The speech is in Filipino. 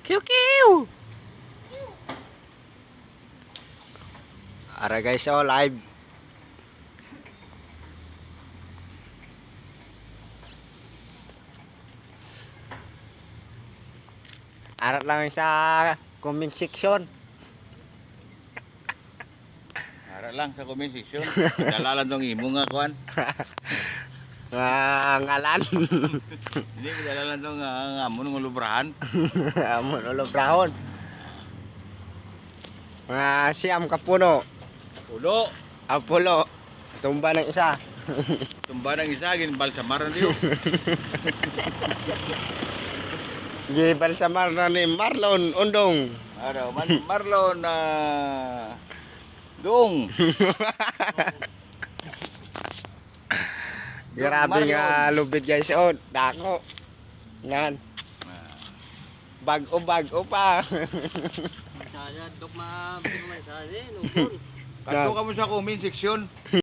Kiw kiw. Ara guys, oh live. Ara lang sa comment section. Ara lang sa comment section. Dalalan tong imo nga kuan. Ngalan. Hindi dalalan tong amon ng lubrahan. Amon ulo brahon. Siyam kapuno. Ulo. Apolo. Tumba ng isa. Tumba ng isa ginbalsamaran diyo. Gibal sa Marlon ni Marlon Undong. Araw man Marlon na dong. Grabe nga lubid guys. Oh, dako. Yan. Bago pa. Sana dok ma sana nungkol. Kadto ka mo sa comment section.